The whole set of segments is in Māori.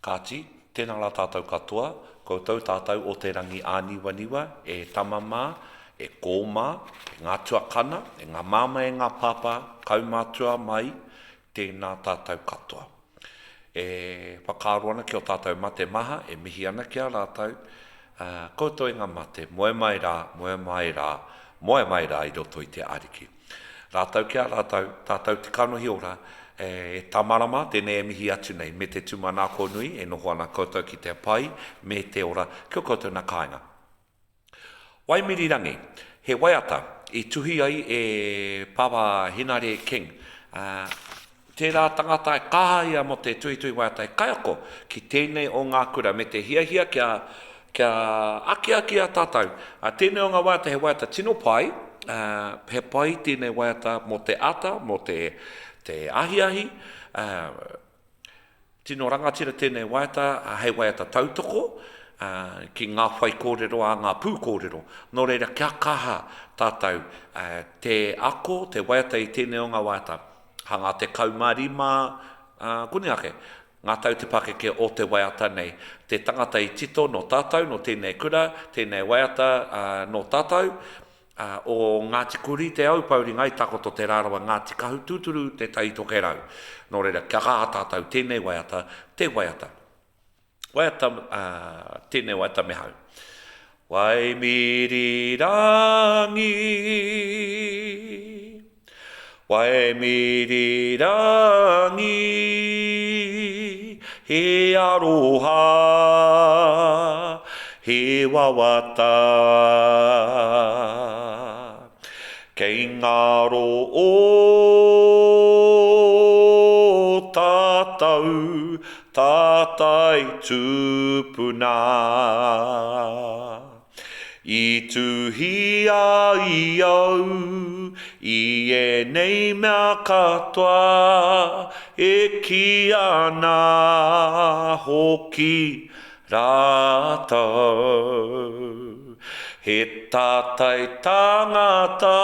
Kāti, tēnā la tātou katoa, koutou tātou o te rangi āniwaniwa, e tamama, e kōma, e ngā tuakana, e ngā māma e ngā pāpā, kaumātua mai, tēnā tātou katoa. E whakāroana ki o tātou mate maha, e mihi ana ki a rātou, koutou e ngā mate, moe mai rā, moe mai rā i roto i te ariki. Rātou ki a rātou, tātou te kanohi ora, e tamarama, tēnei e mihi atu nei, me te tūmana konui, e noho ana koutou ki te pai, me te ora, kia koutou na kāinga. Waimirirangi, he WAIATA, i tuhi ai e Pāwa Hinare King. Tērā tangata e kāia mo te tuhi WAIATA e kaiako ki tēnei o ngā kura, me te hiahia kia aki a tātou. Tēnei o ngā WAIATA he WAIATA tino pai, he pai tēnei WAIATA mo te ata, mo te ahiahi, tino rangatira tēnei WAIATA, hei WAIATA tautoko, ki ngā whai kōrero a ngā pū kōrero. Nō reira kia kaha tātou te ako, te WAIATA i tēnei o ngā WAIATA. Hanga te kaumarima, kuni ake, ngā tau te pakeke o te WAIATA nei. Te tangata i tito no tātou, no tēnei kura, tēnei WAIATA no tātou, o Ngāti Kuri te au pauri ngai takoto te rārawa Ngāti Kahu tūturu te tai toke rau. Nō reira, kia kaha tātou tēnei WAIATA, te WAIATA. WAIATA, tēnei WAIATA me hau. Waimirirangi, Waimirirangi, he aroha, he wawata, kei ngaro o tātou, tātai tupuna. I tuhi ai au, i enei mea katoa, e ki ana hoki rātou. He tātai tangata,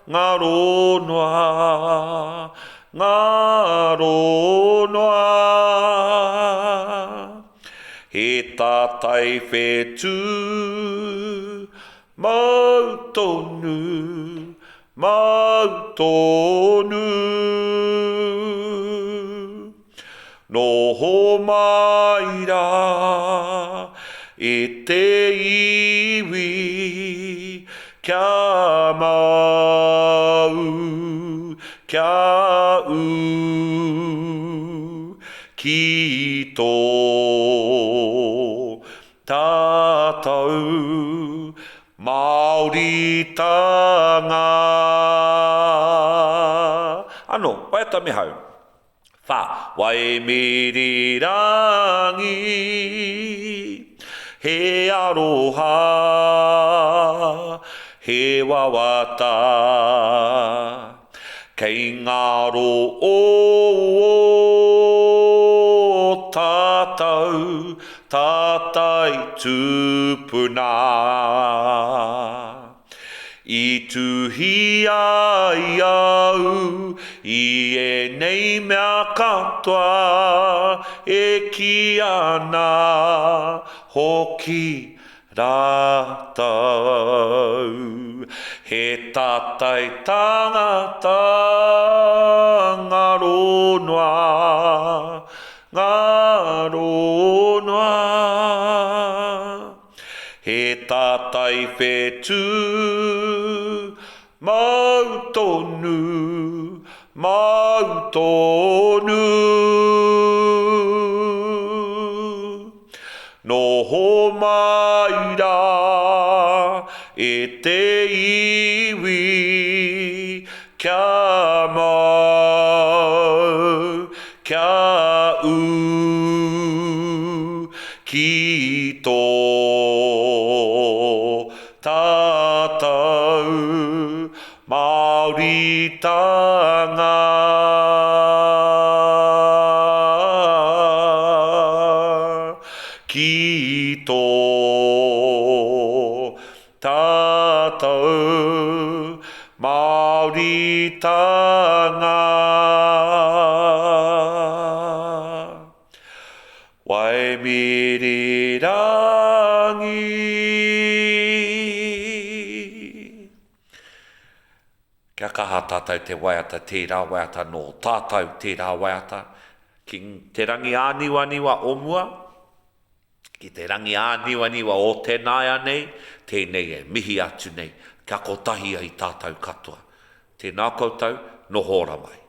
ngaro noa. He tātai whetu, tonu, noho mai rā, e te iwi, kia ki tō tātou maoritanga. Ano, WAIATA me hau. Waimirirangi, he aroha, he wawata, kei ngaro o tātou, tātai tupuna. I tuhi ai au, i enei mea katoa, e ki ana hoki rātou. He tātai tangata, ngaro noa. He tātai whetu, tonu, noho mai rā, e te iwi, kia ki tō tātou maoritanga. Ki tō tātou maoritanga. Waimirirangi. Kia kaha tātou te waiata, tērā waiata no tātou tērā waiata. Ki te rangi āniwa omua, ki te rangi āniwa o tēnāia nei, tēnei e mihi atu nei, kia kotahi ai tātou katoa. Tēnā koutou, noho ora mai.